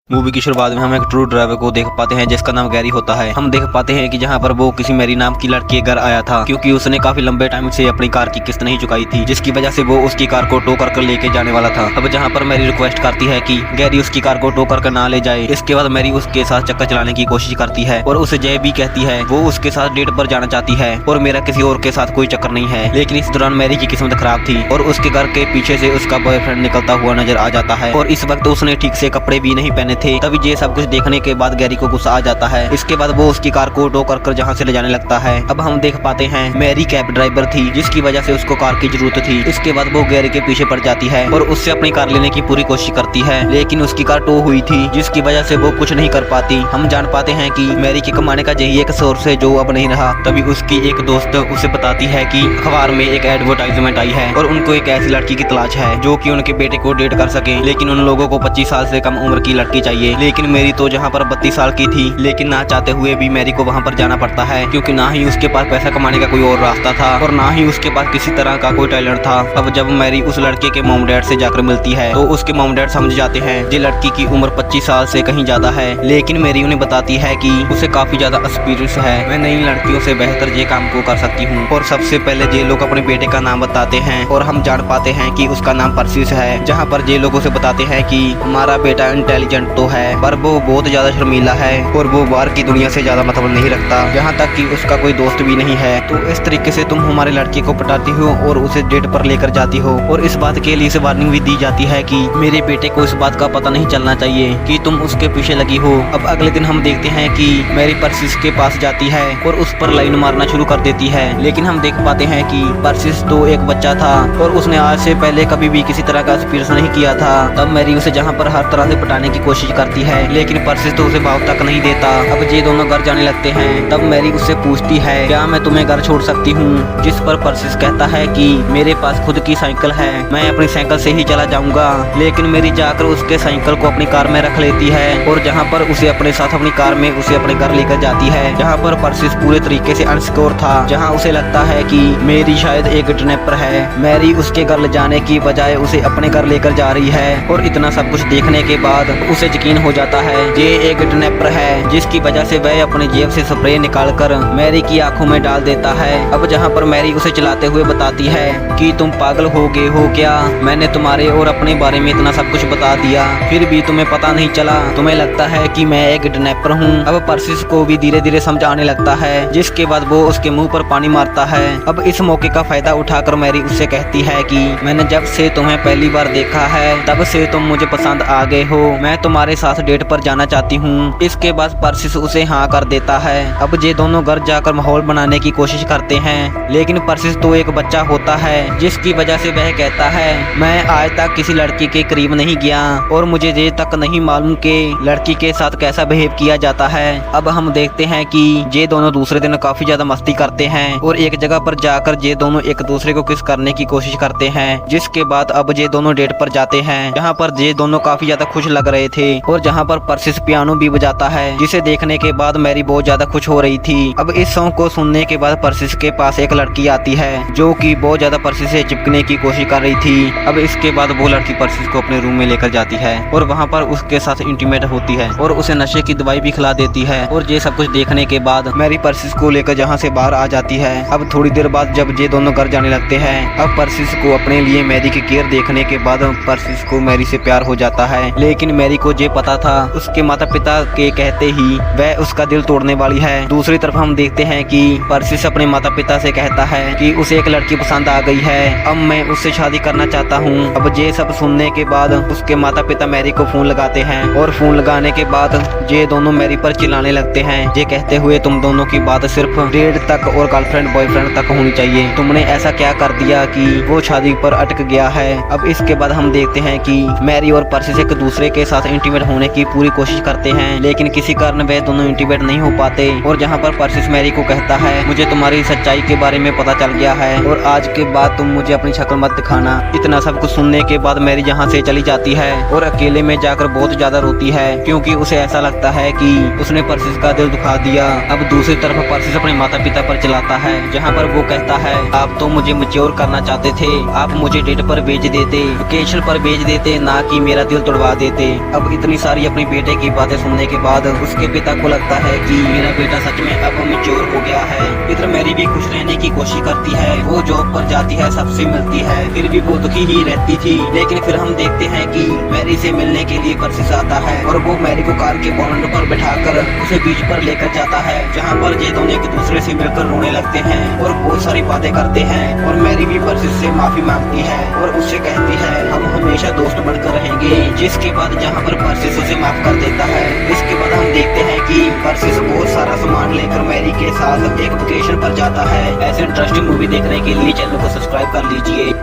Movie की शुरुआत में हम एक ट्रू ड्राइवर को देख पाते हैं जिसका नाम गैरी होता है। हम देख पाते हैं कि जहां पर वो किसी मैरी नाम की लड़की के घर आया था क्योंकि उसने काफी लंबे टाइम से अपनी कार की किस्त नहीं चुकाई थी, जिसकी वजह से वो उसकी कार को टो कर लेके जाने वाला था। अब जहां पर मैरी रिक्वेस्ट करती है कि गैरी उसकी कार को टो कर ना ले जाए। इसके बाद मैरी उसके साथ चक्कर चलाने की कोशिश करती है और उसे जय भी कहती है वो उसके साथ डेट पर जाना चाहती है और मेरा किसी और के साथ कोई चक्कर नहीं है। लेकिन इस दौरान मैरी की किस्मत खराब थी और उसके घर के पीछे से उसका बॉयफ्रेंड निकलता हुआ नजर आ जाता है और इस वक्त उसने ठीक से कपड़े भी नहीं पहने थे। तभी ये सब कुछ देखने के बाद गैरी को गुस्सा आ जाता है। इसके बाद वो उसकी कार को टो कर जहाँ से ले जाने लगता है। अब हम देख पाते हैं मैरी कैब ड्राइवर थी जिसकी वजह से उसको कार की जरूरत थी। इसके बाद वो गैरी के पीछे पड़ जाती है और उससे अपनी कार लेने की पूरी कोशिश करती है, लेकिन उसकी कार टो हुई थी जिसकी वजह से वो कुछ नहीं कर पाती। हम जान पाते हैं कि मैरी के कमाने का यही एक सोर्स है जो अब नहीं रहा। तभी उसकी एक दोस्त उसे बताती है कि अखबार में एक एडवर्टाइजमेंट आई है और उनको एक ऐसी लड़की की तलाश है जो कि उनके बेटे को डेट कर सके, लेकिन उन लोगों को 25 साल से कम उम्र की लड़की चाहिए। लेकिन मेरी तो जहाँ पर 32 साल की थी, लेकिन ना चाहते हुए भी मैरी को वहाँ पर जाना पड़ता है क्योंकि ना ही उसके पास पैसा कमाने का कोई और रास्ता था और ना ही उसके पास किसी तरह का कोई टैलेंट था। अब जब मैरी उस लड़के के मॉम डैड से जाकर मिलती है तो उसके मॉम डैड समझ जाते हैं ये लड़की की उम्र 25 साल से कहीं ज्यादा है, लेकिन मैरी उन्हें बताती है कि उसे काफी ज्यादा एक्सपीरियंस है, मैं नई लड़कियों से बेहतर ये काम को कर सकती हूँ। और सबसे पहले ये लोग अपने बेटे का नाम बताते हैं और हम जान पाते हैं कि उसका नाम परसिस है। जहाँ पर ये लोगों से बताते हैं कि हमारा बेटा इंटेलिजेंट तो है पर वो बहुत ज्यादा शर्मीला है और वो बाहर की दुनिया से ज्यादा मतलब नहीं रखता, यहाँ तक कि उसका कोई दोस्त भी नहीं है। तो इस तरीके से तुम हमारे लड़के को पटाती हो और उसे डेट पर लेकर जाती हो और इस बात के लिए वार्निंग भी दी जाती है कि मेरे बेटे को इस बात का पता नहीं चलना चाहिए कि तुम उसके पीछे लगी हो। अब अगले दिन हम देखते हैं कि मैरी परसिस के पास जाती है और उस पर लाइन मारना शुरू कर देती है, लेकिन हम देख पाते हैं कि परसिस तो एक बच्चा था और उसने आज से पहले कभी भी किसी तरह का एक्सपीरियंस नहीं किया था। तब मैरी उसे जहाँ पर हर तरह से पटाने की कोशिश करती है, लेकिन परसिस तो उसे भाव तक नहीं देता। अब ये दोनों घर जाने लगते हैं। तब मैरी उससे पूछती है क्या मैं तुम्हें घर छोड़ सकती हूँ, जिस पर परसिस कहता है कि मेरे पास खुद की साइकिल है, मैं अपनी साइकिल से ही चला जाऊंगा। लेकिन मैरी जाकर उसके साइकिल को अपनी कार में रख लेती है और जहाँ पर उसे अपने साथ अपनी कार में उसे अपने घर लेकर जाती है, जहाँ पर परसिस पूरे तरीके से अनसिक्योर था, जहाँ उसे लगता है कि मेरी शायद एक किडनैपर है। मैरी उसके घर ले जाने की बजाय उसे अपने घर लेकर जा रही है और इतना सब कुछ देखने के बाद उसे यकीन हो जाता है ये एक किडनैपर है, जिसकी वजह से वह अपने जेब से स्प्रे निकालकर मैरी की आंखों में डाल देता है। अब जहाँ पर मैरी उसे चलाते हुए बताती है कि तुम पागल हो गए हो क्या, मैंने तुम्हारे और अपने बारे में इतना सब कुछ बता दिया फिर भी तुम्हें पता नहीं चला, तुम्हें लगता है कि मैं एक किडनैपर हूँ। अब परसिस को भी धीरे धीरे समझ आने लगता है, जिसके बाद वो उसके मुंह पर पानी मारता है। अब इस मौके का फायदा उठाकर मैरी उससे कहती है कि मैंने जब से तुम्हें पहली बार देखा है तब से तुम मुझे पसंद आ गए हो, मैं तुम्हारे साथ डेट पर जाना चाहती हूँ। इसके बाद परसिस उसे हाँ कर देता है। अब ये दोनों घर जाकर माहौल बनाने की कोशिश करते हैं, लेकिन परसिस तो एक बच्चा होता है जिसकी वजह से वह कहता है मैं आज तक किसी लड़की के करीब नहीं गया और मुझे ये तक नहीं मालूम कि लड़की के साथ कैसा बिहेव किया जाता है। अब हम देखते हैं कि ये दोनों दूसरे दिन काफी ज्यादा मस्ती करते हैं और एक जगह पर जाकर ये दोनों एक दूसरे को किस करने की कोशिश करते हैं, जिसके बाद अब ये दोनों डेट पर जाते हैं, जहाँ पर ये दोनों काफी ज्यादा खुश लग रहे थे और जहाँ पर परसिस पियानो भी बजाता है, जिसे देखने के बाद मैरी बहुत ज्यादा खुश हो रही थी। अब इस सॉन्ग को सुनने के बाद परसिस के पास एक लड़की आती है जो कि बहुत ज्यादा परसिस से चिपकने की कोशिश कर रही थी। अब इसके बाद वो लड़की परसिस को अपने रूम में लेकर जाती है और वहाँ पर उसके साथ इंटीमेट होती है और उसे नशे की दवाई भी खिला देती है और ये सब कुछ देखने के बाद मैरी परसिस को लेकर जहाँ से बाहर आ जाती है। अब थोड़ी देर बाद जब ये दोनों घर जाने लगते हैं, अब परसिस को अपने लिए मैरी की केयर देखने के बाद परसिस को मैरी से प्यार हो जाता है, लेकिन मैरी को ये पता था उसके माता पिता के कहते ही वह उसका दिल तोड़ने वाली है। दूसरी तरफ हम देखते हैं कि परसिस अपने माता पिता से कहता है कि उसे एक लड़की पसंद आ गई है, अब मैं उससे शादी करना चाहता हूँ। अब ये सब सुनने के बाद उसके माता पिता मैरी को फोन लगाते हैं और फोन लगाने के बाद ये दोनों मैरी पर चिल्लाने लगते हैं, ये कहते हुए तुम दोनों की बात सिर्फ डेट तक और गर्लफ्रेंड बॉयफ्रेंड तक होनी चाहिए, तुमने ऐसा क्या कर दिया कि वो शादी पर अटक गया है। अब इसके बाद हम देखते हैं कि मैरी और परसिस एक दूसरे के साथ इंटीमेट होने की पूरी कोशिश करते हैं, लेकिन किसी कारण वे दोनों इंटीमेट नहीं हो पाते और जहाँ पर परसिस मैरी को कहता है मुझे तुम्हारी सच्चाई के बारे में पता चल गया है और आज के बाद तुम मुझे अपनी शक्ल मत दिखाना। इतना सब कुछ सुनने के बाद मैरी यहाँ से चली जाती है और अकेले में जाकर बहुत ज्यादा रोती है क्योंकि उसे ऐसा लगता है कि उसने परसिस का दिल दुखा दिया। अब दूसरी तरफ परसिस अपने माता पिता पर चिल्लाता है, जहाँ पर वो कहता है आप तो मुझे मैच्योर करना चाहते थे, आप मुझे डेट पर भेज देते, वेकेशन पर भेज देते, ना कि मेरा दिल तोड़वा देते। अब इतनी सारी अपने बेटे की बातें सुनने के बाद उसके पिता को लगता है कि मेरा बेटा सच में अब मैच्योर हो गया है। इधर मैरी भी खुश रहने की कोशिश करती है, वो जॉब पर जाती है, सबसे मिलती है, फिर भी वो दुखी ही रहती थी। लेकिन फिर हम देखते हैं कि मैरी से मिलने के लिए पर्सिस आता है और वो मैरी को कार के बोनट पर बैठाकर उसे बीच पर लेकर जाता है, जहाँ पर ये दोनों एक दूसरे से मिलकर रोने लगते हैं और बहुत सारी बातें करते हैं। और मैरी भी पर्सिस से माफी मांगती है और उससे कहती है हम हमेशा दोस्त बनकर रहेंगे, जिसके बाद जहाँ पर पर्सिस उसे माफ कर देता है। इसके बाद हम देखते हैं कि पर्सिस बहुत सारा सामान लेकर मैरी के साथ एक वेकेशन पर जाता है। ऐसे इंटरेस्टिंग मूवी देखने के लिए चैनल को सब्सक्राइब कर लीजिए।